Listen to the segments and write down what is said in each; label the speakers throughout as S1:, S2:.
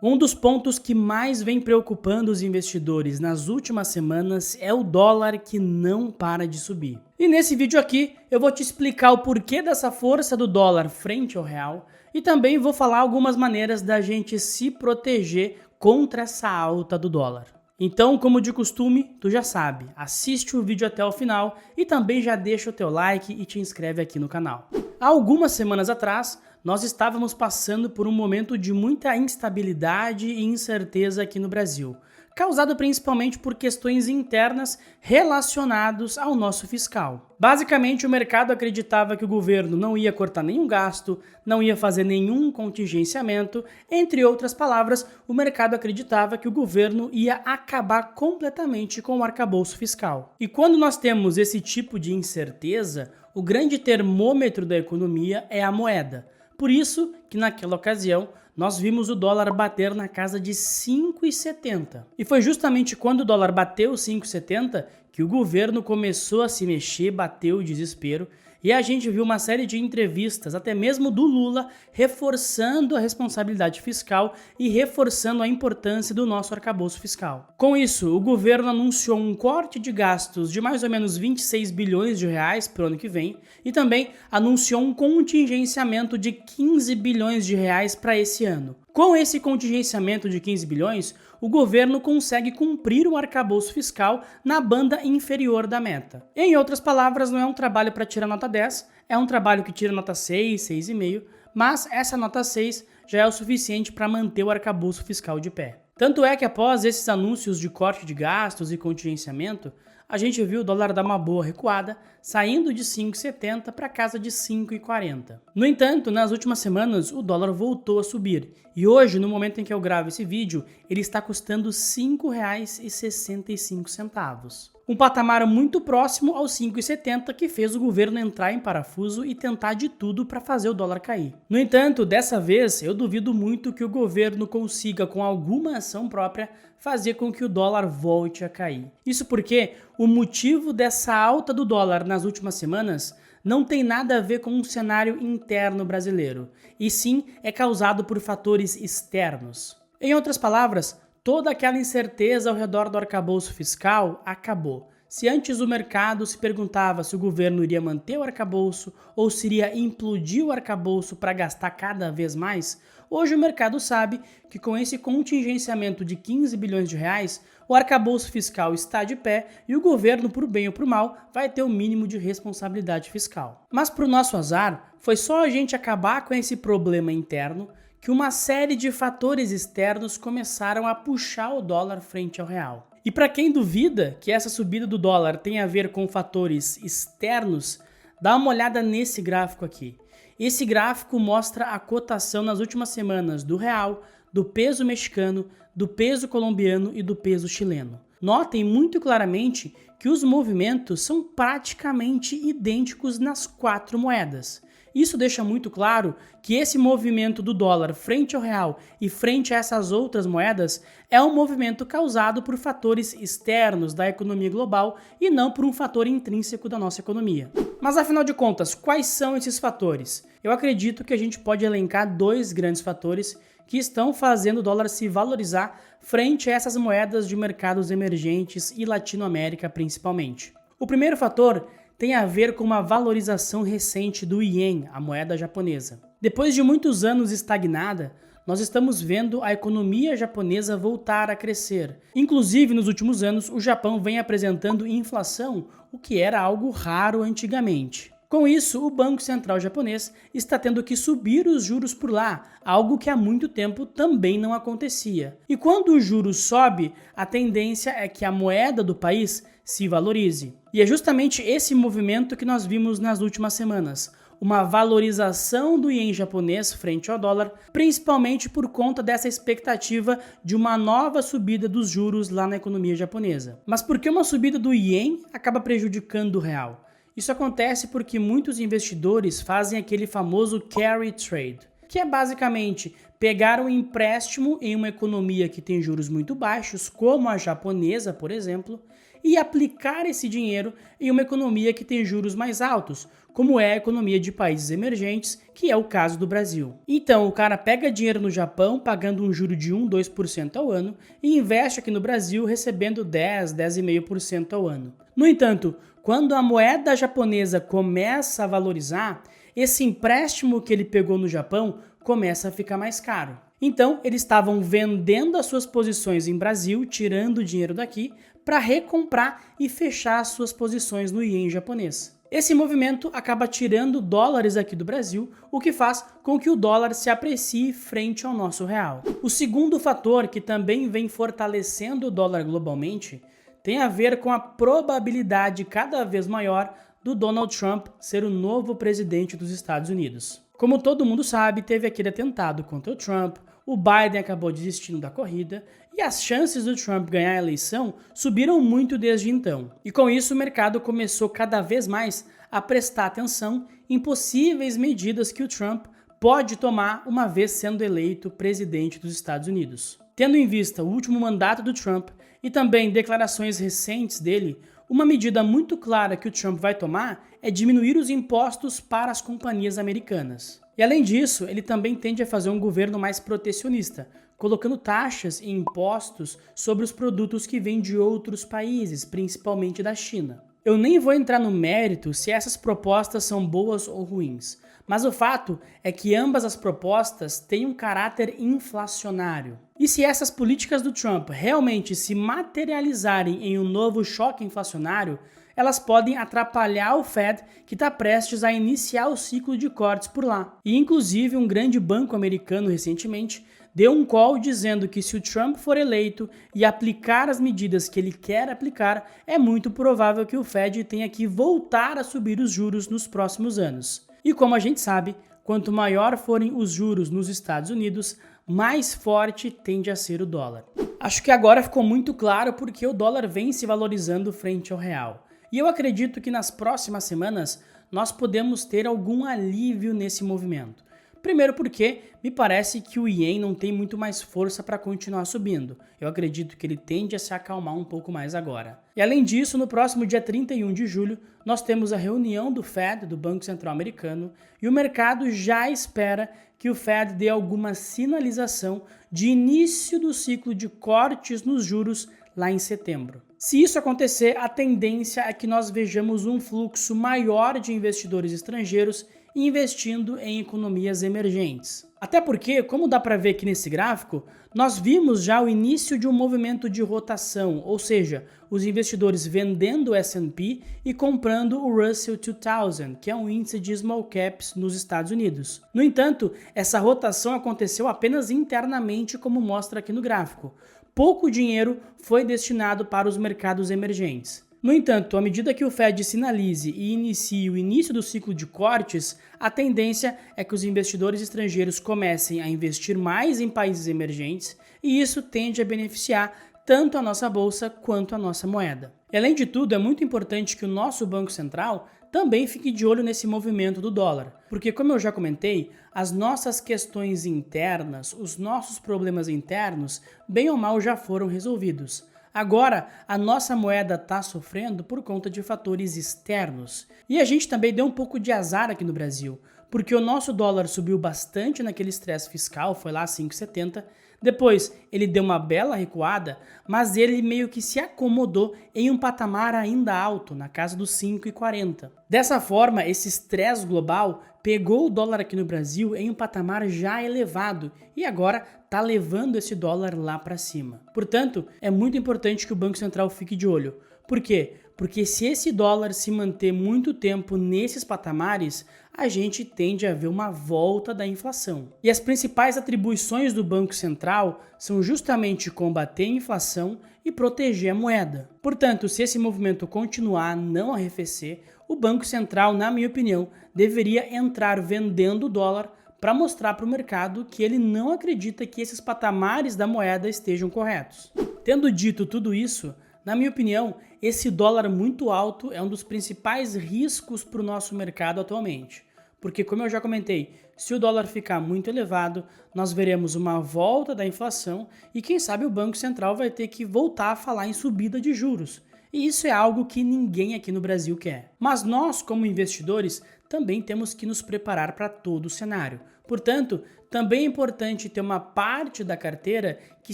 S1: Um dos pontos que mais vem preocupando os investidores nas últimas semanas é o dólar que não para de subir. E nesse vídeo aqui eu vou te explicar o porquê dessa força do dólar frente ao real e também vou falar algumas maneiras da gente se proteger contra essa alta do dólar. Então, como de costume, tu já sabe, assiste o vídeo até o final e também já deixa o teu like e te inscreve aqui no canal. Há algumas semanas atrás, nós estávamos passando por um momento de muita instabilidade e incerteza aqui no Brasil, causado principalmente por questões internas relacionadas ao nosso fiscal. Basicamente, o mercado acreditava que o governo não ia cortar nenhum gasto, não ia fazer nenhum contingenciamento, entre outras palavras, o mercado acreditava que o governo ia acabar completamente com o arcabouço fiscal. E quando nós temos esse tipo de incerteza, o grande termômetro da economia é a moeda. Por isso que naquela ocasião nós vimos o dólar bater na casa de 5,70. E foi justamente quando o dólar bateu 5,70 que o governo começou a se mexer, bateu o desespero, e a gente viu uma série de entrevistas, até mesmo do Lula, reforçando a responsabilidade fiscal e reforçando a importância do nosso arcabouço fiscal. Com isso, o governo anunciou um corte de gastos de mais ou menos 26 bilhões de reais para o ano que vem e também anunciou um contingenciamento de 15 bilhões de reais para esse ano. Com esse contingenciamento de 15 bilhões, o governo consegue cumprir o arcabouço fiscal na banda inferior da meta. Em outras palavras, não é um trabalho para tirar nota 10, é um trabalho que tira nota 6, 6,5, mas essa nota 6 já é o suficiente para manter o arcabouço fiscal de pé. Tanto é que após esses anúncios de corte de gastos e contingenciamento, a gente viu o dólar dar uma boa recuada, saindo de 5,70 para casa de 5,40. No entanto, nas últimas semanas, o dólar voltou a subir. E hoje, no momento em que eu gravo esse vídeo, ele está custando R$ 5,65. Um patamar muito próximo aos 5,70 que fez o governo entrar em parafuso e tentar de tudo para fazer o dólar cair. No entanto, dessa vez, eu duvido muito que o governo consiga, com alguma ação própria, fazer com que o dólar volte a cair. Isso porque o motivo dessa alta do dólar nas últimas semanas não tem nada a ver com um cenário interno brasileiro, e sim é causado por fatores externos. Em outras palavras, toda aquela incerteza ao redor do arcabouço fiscal acabou. Se antes o mercado se perguntava se o governo iria manter o arcabouço ou se iria implodir o arcabouço para gastar cada vez mais, hoje o mercado sabe que com esse contingenciamento de 15 bilhões de reais, o arcabouço fiscal está de pé e o governo, por bem ou por mal, vai ter o mínimo de responsabilidade fiscal. Mas para o nosso azar, foi só a gente acabar com esse problema interno que uma série de fatores externos começaram a puxar o dólar frente ao real. E para quem duvida que essa subida do dólar tem a ver com fatores externos, dá uma olhada nesse gráfico aqui. Esse gráfico mostra a cotação nas últimas semanas do real, do peso mexicano, do peso colombiano e do peso chileno. Notem muito claramente que os movimentos são praticamente idênticos nas quatro moedas. Isso deixa muito claro que esse movimento do dólar frente ao real e frente a essas outras moedas é um movimento causado por fatores externos da economia global e não por um fator intrínseco da nossa economia. Mas afinal de contas, quais são esses fatores? Eu acredito que a gente pode elencar dois grandes fatores que estão fazendo o dólar se valorizar frente a essas moedas de mercados emergentes e Latinoamérica principalmente. O primeiro fator tem a ver com uma valorização recente do ien, a moeda japonesa. Depois de muitos anos estagnada, nós estamos vendo a economia japonesa voltar a crescer. Inclusive, nos últimos anos, o Japão vem apresentando inflação, o que era algo raro antigamente. Com isso, o Banco Central japonês está tendo que subir os juros por lá, algo que há muito tempo também não acontecia. E quando o juro sobe, a tendência é que a moeda do país se valorize. E é justamente esse movimento que nós vimos nas últimas semanas. Uma valorização do ien japonês frente ao dólar, principalmente por conta dessa expectativa de uma nova subida dos juros lá na economia japonesa. Mas por que uma subida do ien acaba prejudicando o real? Isso acontece porque muitos investidores fazem aquele famoso carry trade, que é basicamente pegar um empréstimo em uma economia que tem juros muito baixos, como a japonesa, por exemplo, e aplicar esse dinheiro em uma economia que tem juros mais altos, como é a economia de países emergentes, que é o caso do Brasil. Então, o cara pega dinheiro no Japão, pagando um juro de 1, 2% ao ano, e investe aqui no Brasil, recebendo 10, 10,5% ao ano. No entanto, quando a moeda japonesa começa a valorizar, esse empréstimo que ele pegou no Japão começa a ficar mais caro. Então, eles estavam vendendo as suas posições em Brasil, tirando o dinheiro daqui, para recomprar e fechar as suas posições no ien japonês. Esse movimento acaba tirando dólares aqui do Brasil, o que faz com que o dólar se aprecie frente ao nosso real. O segundo fator que também vem fortalecendo o dólar globalmente tem a ver com a probabilidade cada vez maior do Donald Trump ser o novo presidente dos Estados Unidos. Como todo mundo sabe, teve aquele atentado contra o Trump, o Biden acabou desistindo da corrida e as chances do Trump ganhar a eleição subiram muito desde então. E com isso o mercado começou cada vez mais a prestar atenção em possíveis medidas que o Trump pode tomar uma vez sendo eleito presidente dos Estados Unidos. Tendo em vista o último mandato do Trump e também declarações recentes dele, uma medida muito clara que o Trump vai tomar é diminuir os impostos para as companhias americanas. E além disso, ele também tende a fazer um governo mais protecionista, colocando taxas e impostos sobre os produtos que vêm de outros países, principalmente da China. Eu nem vou entrar no mérito se essas propostas são boas ou ruins, mas o fato é que ambas as propostas têm um caráter inflacionário. E se essas políticas do Trump realmente se materializarem em um novo choque inflacionário, elas podem atrapalhar o Fed, que está prestes a iniciar o ciclo de cortes por lá. E inclusive um grande banco americano recentemente deu um call dizendo que se o Trump for eleito e aplicar as medidas que ele quer aplicar, é muito provável que o Fed tenha que voltar a subir os juros nos próximos anos. E como a gente sabe, quanto maior forem os juros nos Estados Unidos, mais forte tende a ser o dólar. Acho que agora ficou muito claro porque o dólar vem se valorizando frente ao real. E eu acredito que nas próximas semanas nós podemos ter algum alívio nesse movimento. Primeiro porque me parece que o ien não tem muito mais força para continuar subindo. Eu acredito que ele tende a se acalmar um pouco mais agora. E além disso, no próximo dia 31 de julho, nós temos a reunião do Fed, do Banco Central Americano, e o mercado já espera que o Fed dê alguma sinalização de início do ciclo de cortes nos juros lá em setembro. Se isso acontecer, a tendência é que nós vejamos um fluxo maior de investidores estrangeiros investindo em economias emergentes. Até porque, como dá para ver aqui nesse gráfico, nós vimos já o início de um movimento de rotação, ou seja, os investidores vendendo o S&P e comprando o Russell 2000, que é um índice de small caps nos Estados Unidos. No entanto, essa rotação aconteceu apenas internamente, como mostra aqui no gráfico. Pouco dinheiro foi destinado para os mercados emergentes. No entanto, à medida que o Fed sinalize e inicie o início do ciclo de cortes, a tendência é que os investidores estrangeiros comecem a investir mais em países emergentes e isso tende a beneficiar tanto a nossa bolsa quanto a nossa moeda. E além de tudo, é muito importante que o nosso Banco Central também fique de olho nesse movimento do dólar, porque como eu já comentei, as nossas questões internas, os nossos problemas internos, bem ou mal já foram resolvidos. Agora, a nossa moeda está sofrendo por conta de fatores externos. E a gente também deu um pouco de azar aqui no Brasil, porque o nosso dólar subiu bastante naquele estresse fiscal, foi lá 5,70. Depois, ele deu uma bela recuada, mas ele meio que se acomodou em um patamar ainda alto, na casa dos 5,40. Dessa forma, esse estresse global pegou o dólar aqui no Brasil em um patamar já elevado e agora está levando esse dólar lá para cima. Portanto, é muito importante que o Banco Central fique de olho. Por quê? Porque se esse dólar se manter muito tempo nesses patamares, a gente tende a ver uma volta da inflação. E as principais atribuições do Banco Central são justamente combater a inflação e proteger a moeda. Portanto, se esse movimento continuar a não arrefecer, o Banco Central, na minha opinião, deveria entrar vendendo o dólar para mostrar para o mercado que ele não acredita que esses patamares da moeda estejam corretos. Tendo dito tudo isso, na minha opinião, esse dólar muito alto é um dos principais riscos para o nosso mercado atualmente. Porque, como eu já comentei, se o dólar ficar muito elevado, nós veremos uma volta da inflação e quem sabe o Banco Central vai ter que voltar a falar em subida de juros. E isso é algo que ninguém aqui no Brasil quer. Mas nós, como investidores, também temos que nos preparar para todo o cenário. Portanto, também é importante ter uma parte da carteira que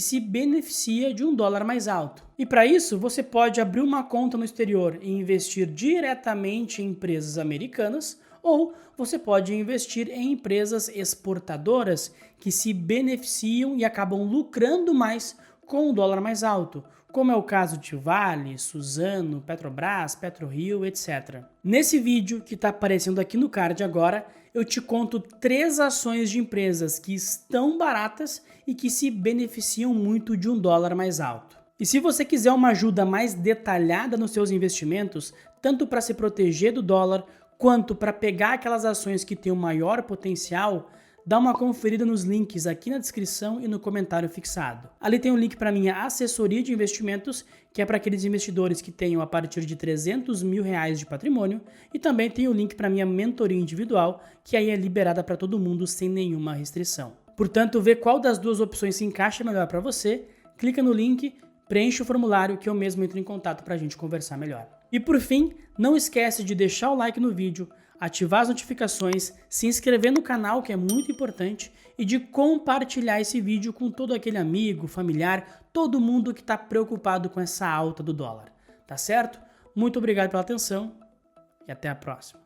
S1: se beneficia de um dólar mais alto. E para isso, você pode abrir uma conta no exterior e investir diretamente em empresas americanas, ou você pode investir em empresas exportadoras que se beneficiam e acabam lucrando mais com o dólar mais alto, como é o caso de Vale, Suzano, Petrobras, PetroRio, etc. Nesse vídeo que está aparecendo aqui no card agora, eu te conto 3 ações de empresas que estão baratas e que se beneficiam muito de um dólar mais alto. E se você quiser uma ajuda mais detalhada nos seus investimentos, tanto para se proteger do dólar, quanto para pegar aquelas ações que têm o maior potencial, dá uma conferida nos links aqui na descrição e no comentário fixado. Ali tem um link para minha assessoria de investimentos, que é para aqueles investidores que tenham a partir de R$300 mil de patrimônio, e também tem o link para minha mentoria individual, que aí é liberada para todo mundo sem nenhuma restrição. Portanto, vê qual das duas opções se encaixa melhor para você, clica no link, preenche o formulário que eu mesmo entro em contato para a gente conversar melhor. E por fim, não esquece de deixar o like no vídeo, ativar as notificações, se inscrever no canal, que é muito importante, e de compartilhar esse vídeo com todo aquele amigo, familiar, todo mundo que está preocupado com essa alta do dólar. Tá certo? Muito obrigado pela atenção e até a próxima.